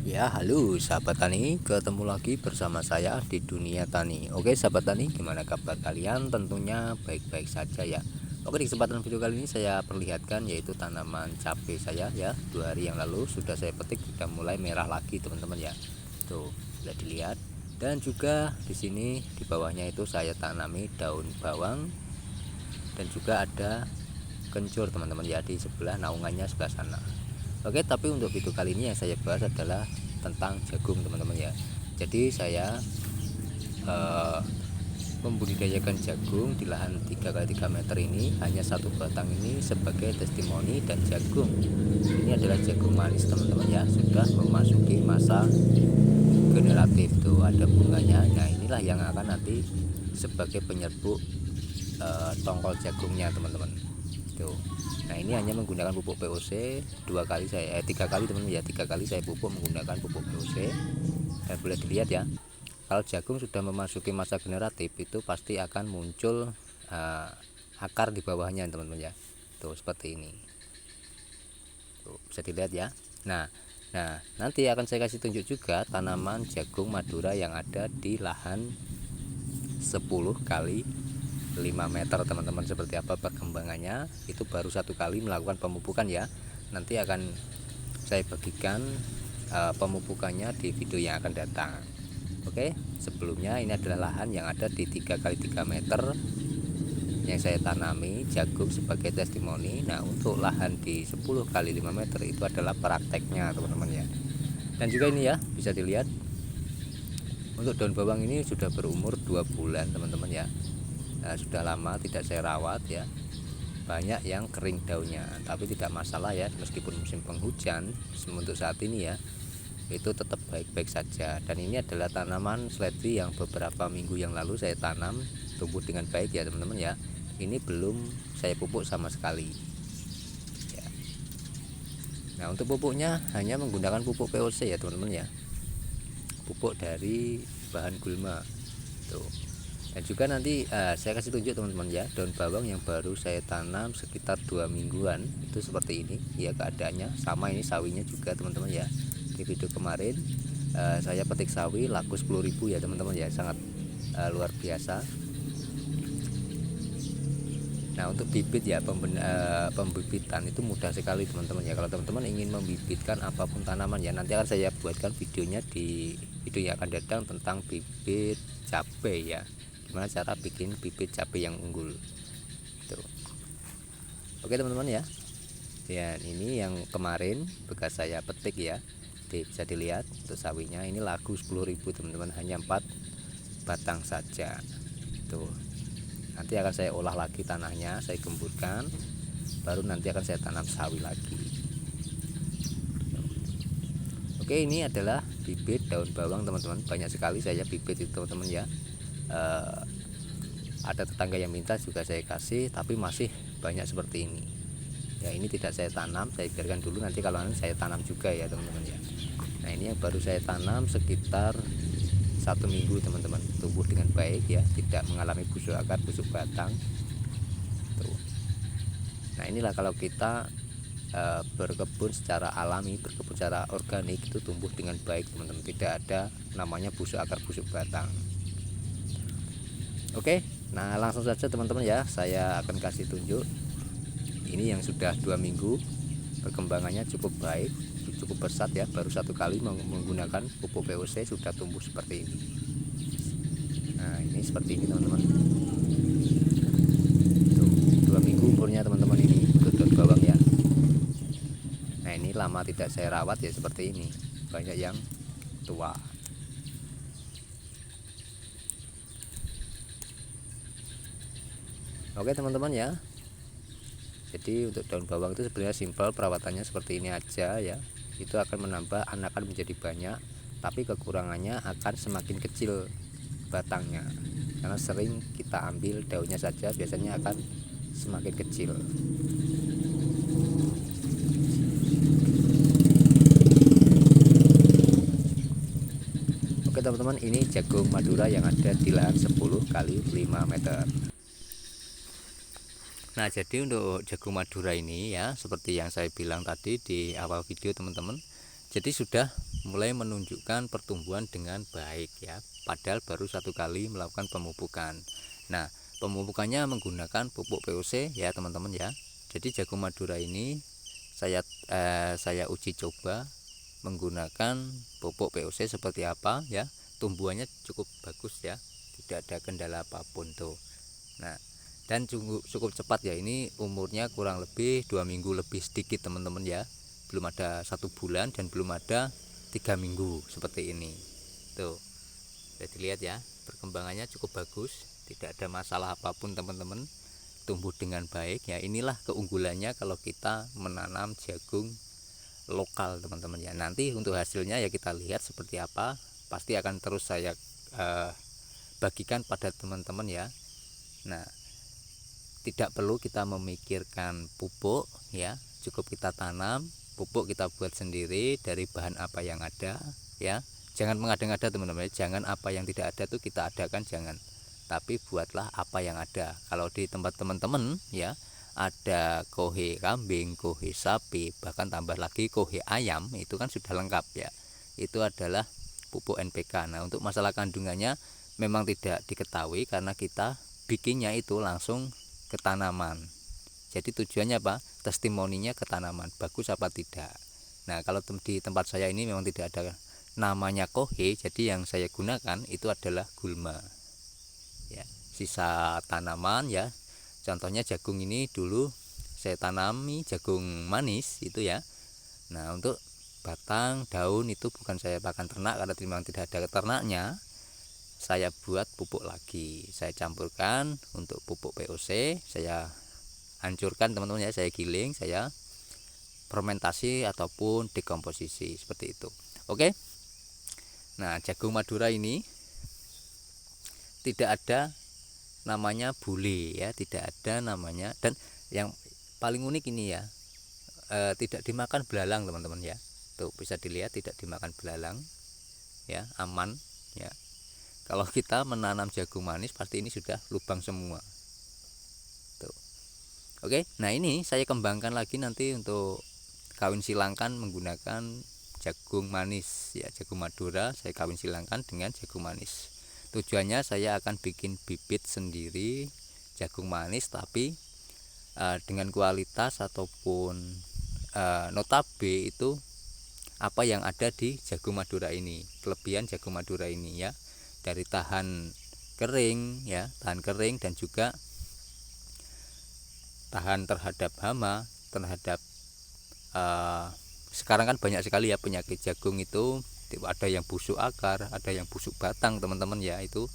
Ya, halo sahabat tani, ketemu lagi bersama saya di dunia tani. Oke, sahabat tani, gimana kabar kalian? Tentunya baik-baik saja ya. Oke, di kesempatan video kali ini saya perlihatkan yaitu tanaman cabai saya ya. 2 hari yang lalu sudah saya petik, sudah mulai merah lagi teman-teman ya. Tuh, bisa dilihat. Dan juga di sini di bawahnya itu saya tanami daun bawang dan juga ada kencur teman-teman ya, di sebelah naungannya sebelah sana. Oke, tapi untuk video kali ini yang saya bahas adalah tentang jagung teman-teman ya. Jadi saya membudidayakan jagung di lahan 3x3 meter ini, hanya satu batang ini sebagai testimoni. Dan jagung ini adalah jagung manis teman-teman ya, sudah memasuki masa generatif, tuh ada bunganya. Nah, inilah yang akan nanti sebagai penyerbuk tongkol jagungnya teman-teman tuh. Nah, ini hanya menggunakan pupuk POC 3 kali teman-teman ya, 3 kali saya pupuk menggunakan pupuk POC. Dan boleh dilihat ya, kalau jagung sudah memasuki masa generatif itu pasti akan muncul akar di bawahnya teman-teman ya, tuh seperti ini, tuh bisa dilihat ya. Nah, nanti akan saya kasih tunjuk juga tanaman jagung Madura yang ada di lahan 10x5 meter teman-teman, seperti apa perkembangannya. Itu baru 1 kali melakukan pemupukan ya, nanti akan saya bagikan pemupukannya di video yang akan datang. Oke, sebelumnya ini adalah lahan yang ada di 3x3 meter yang saya tanami jagung sebagai testimoni. Nah, untuk lahan di 10x5 meter itu adalah prakteknya teman-teman ya. Dan juga ini ya, bisa dilihat untuk daun bawang ini sudah berumur 2 bulan teman-teman ya. Nah, sudah lama tidak saya rawat ya, banyak yang kering daunnya, tapi tidak masalah ya, meskipun musim penghujan untuk saat ini ya, itu tetap baik-baik saja. Dan ini adalah tanaman seledri yang beberapa minggu yang lalu saya tanam, tumbuh dengan baik ya teman-teman ya. Ini belum saya pupuk sama sekali ya. Nah, untuk pupuknya hanya menggunakan pupuk POC ya teman-teman ya, pupuk dari bahan gulma tuh. Dan juga nanti saya kasih tunjuk teman-teman ya, daun bawang yang baru saya tanam sekitar 2 mingguan itu seperti ini ya keadaannya. Sama ini sawinya juga teman-teman ya, di video kemarin saya petik sawi laku 10.000 ya teman-teman ya, sangat luar biasa. Nah, untuk bibit ya, pembibitan itu mudah sekali teman-teman ya. Kalau teman-teman ingin membibitkan apapun tanaman ya, nanti akan saya buatkan videonya di video yang akan datang tentang bibit cabai ya, gimana cara bikin bibit cabai yang unggul tuh. Oke teman-teman ya, dan ini yang kemarin bekas saya petik ya, bisa dilihat untuk sawinya ini laku 10.000 teman-teman, hanya 4 batang saja tuh. Nanti akan saya olah lagi tanahnya, saya gemburkan, baru nanti akan saya tanam sawi lagi. Oke, ini adalah bibit daun bawang teman-teman, banyak sekali saya bibit itu teman-teman ya. Ada tetangga yang minta juga saya kasih, tapi masih banyak seperti ini ya. Ini tidak saya tanam, saya biarkan dulu, nanti kalau saya tanam juga ya teman-teman ya. Nah, ini yang baru saya tanam sekitar 1 minggu teman-teman, tumbuh dengan baik ya, tidak mengalami busuk akar, busuk batang tuh. Nah, inilah kalau kita berkebun secara alami, berkebun secara organik, itu tumbuh dengan baik teman-teman, tidak ada namanya busuk akar, busuk batang. Oke, nah langsung saja teman-teman ya, saya akan kasih tunjuk ini yang sudah 2 minggu, perkembangannya cukup baik, cukup pesat ya, baru 1 kali menggunakan pupuk POC sudah tumbuh seperti ini. Nah, ini seperti ini teman-teman, 2 minggu umurnya teman-teman ini untuk daun bawang ya. Nah, ini lama tidak saya rawat ya, seperti ini, banyak yang tua. Oke teman-teman ya, jadi untuk daun bawang itu sebenarnya simpel, perawatannya seperti ini aja ya. Itu akan menambah anakan menjadi banyak, tapi kekurangannya akan semakin kecil batangnya, karena sering kita ambil daunnya saja, biasanya akan semakin kecil. Oke teman-teman, ini jagung Madura yang ada di lahan 10x5 meter. Nah, jadi untuk jagung Madura ini ya, seperti yang saya bilang tadi di awal video teman-teman, jadi sudah mulai menunjukkan pertumbuhan dengan baik ya, padahal baru 1 kali melakukan pemupukan. Nah, pemupukannya menggunakan pupuk POC ya teman-teman ya. Jadi jagung Madura ini saya uji coba menggunakan pupuk POC seperti apa ya. Tumbuhannya cukup bagus ya, tidak ada kendala apapun tuh. Nah, dan cukup cepat ya, ini umurnya kurang lebih 2 minggu lebih sedikit teman-teman ya, belum ada 1 bulan dan belum ada 3 minggu seperti ini tuh. Bisa dilihat ya, perkembangannya cukup bagus, tidak ada masalah apapun teman-teman, tumbuh dengan baik ya. Inilah keunggulannya kalau kita menanam jagung lokal teman-teman ya. Nanti untuk hasilnya ya kita lihat seperti apa, pasti akan terus saya bagikan pada teman-teman ya. Nah, tidak perlu kita memikirkan pupuk ya, cukup kita tanam, pupuk kita buat sendiri dari bahan apa yang ada ya. Jangan mengada-ngada teman-teman, jangan apa yang tidak ada tuh kita adakan, jangan, tapi buatlah apa yang ada. Kalau di tempat teman-teman ya ada kohe kambing, kohe sapi, bahkan tambah lagi kohe ayam, itu kan sudah lengkap ya, itu adalah pupuk NPK. Nah, untuk masalah kandungannya memang tidak diketahui karena kita bikinnya itu langsung ke tanaman. Jadi tujuannya apa? Testimoninya ke tanaman, bagus apa tidak. Nah, kalau di tempat saya ini memang tidak ada namanya kohe, jadi yang saya gunakan itu adalah gulma. Ya, sisa tanaman ya. Contohnya jagung ini dulu saya tanami jagung manis itu ya. Nah, untuk batang, daun itu bukan saya pakan ternak karena memang tidak ada ternaknya. Saya buat pupuk lagi, saya campurkan untuk pupuk POC, saya hancurkan teman-teman ya, saya giling, saya fermentasi ataupun dekomposisi seperti itu. Oke. Nah, jagung Madura ini tidak ada namanya bule ya, tidak ada namanya, dan yang paling unik ini ya, tidak dimakan belalang teman-teman ya. Tuh bisa dilihat tidak dimakan belalang ya, aman ya. Kalau kita menanam jagung manis pasti ini sudah lubang semua tuh. Oke, nah ini saya kembangkan lagi nanti untuk kawin silangkan menggunakan jagung manis ya, jagung Madura saya kawin silangkan dengan jagung manis. Tujuannya saya akan bikin bibit sendiri jagung manis, tapi dengan kualitas ataupun notabe itu apa yang ada di jagung Madura ini, kelebihan jagung Madura ini ya, dari tahan kering ya, tahan kering dan juga tahan terhadap hama, terhadap sekarang kan banyak sekali ya penyakit jagung itu, ada yang busuk akar, ada yang busuk batang teman-teman ya, itu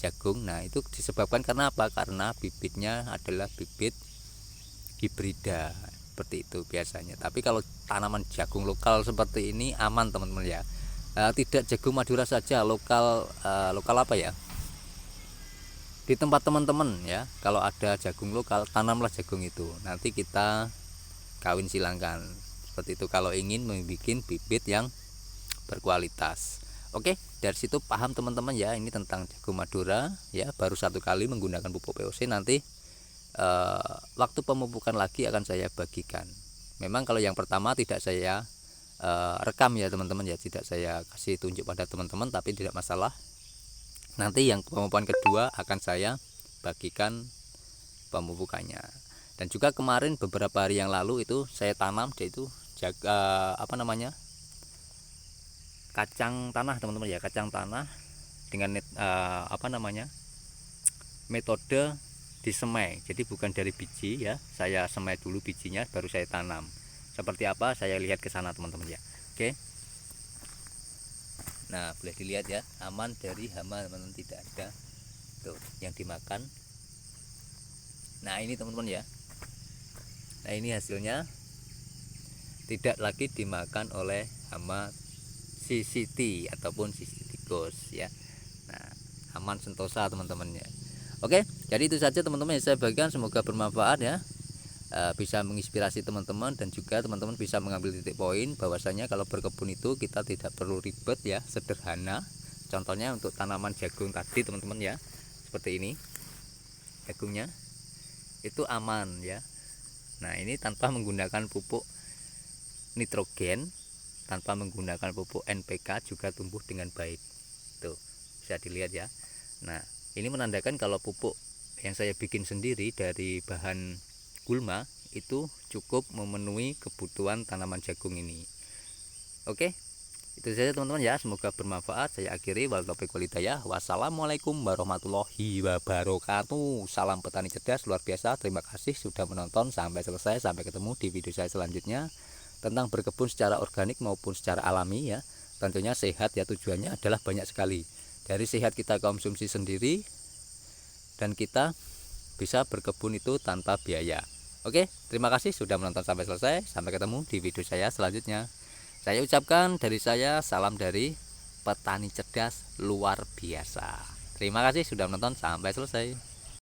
jagung. Nah, itu disebabkan karena apa? Karena bibitnya adalah bibit hibrida seperti itu biasanya. Tapi kalau tanaman jagung lokal seperti ini aman teman-teman ya. Tidak jagung Madura saja, lokal apa ya, di tempat teman-teman ya, kalau ada jagung lokal tanamlah jagung itu, nanti kita kawin silangkan seperti itu kalau ingin membuat bibit yang berkualitas. Oke, dari situ paham teman-teman ya, ini tentang jagung Madura ya, baru 1 kali menggunakan pupuk POC. Nanti waktu pemupukan lagi akan saya bagikan. Memang kalau yang pertama tidak saya rekam ya teman-teman ya, tidak saya kasih tunjuk pada teman-teman, tapi tidak masalah. Nanti yang pemupukan kedua akan saya bagikan pemupukannya. Dan juga kemarin beberapa hari yang lalu itu saya tanam, yaitu kacang tanah teman-teman ya, kacang tanah dengan metode disemai. Jadi bukan dari biji ya, saya semai dulu bijinya baru saya tanam. Seperti apa saya lihat ke sana teman-teman ya. Oke. Nah, boleh dilihat ya, aman dari hama teman-teman, tidak ada tuh yang dimakan. Nah, ini teman-teman ya. Nah, ini hasilnya tidak lagi dimakan oleh hama sisiti ataupun sisitikus ya. Nah, aman sentosa teman-teman ya. Oke, jadi itu saja teman-teman yang saya bagikan, semoga bermanfaat ya. Bisa menginspirasi teman-teman dan juga teman-teman bisa mengambil titik poin bahwasanya kalau berkebun itu kita tidak perlu ribet ya, sederhana. Contohnya untuk tanaman jagung tadi teman-teman ya, seperti ini jagungnya itu aman ya. Nah, ini tanpa menggunakan pupuk nitrogen, tanpa menggunakan pupuk NPK juga tumbuh dengan baik. Tuh, bisa dilihat ya. Nah, ini menandakan kalau pupuk yang saya bikin sendiri dari bahan gulma itu cukup memenuhi kebutuhan tanaman jagung ini. Oke, itu saja teman-teman ya, semoga bermanfaat. Saya akhiri, wal taufiq wal hidayah. Wassalamualaikum warahmatullahi wabarakatuh. Salam petani cerdas luar biasa. Terima kasih sudah menonton sampai selesai. Sampai ketemu di video saya selanjutnya tentang berkebun secara organik maupun secara alami ya. Tentunya sehat ya, tujuannya adalah banyak sekali. Dari sehat kita konsumsi sendiri, dan kita bisa berkebun itu tanpa biaya. Oke, terima kasih sudah menonton sampai selesai. Sampai ketemu di video saya selanjutnya. Saya ucapkan dari saya, salam dari petani cerdas luar biasa. Terima kasih sudah menonton sampai selesai.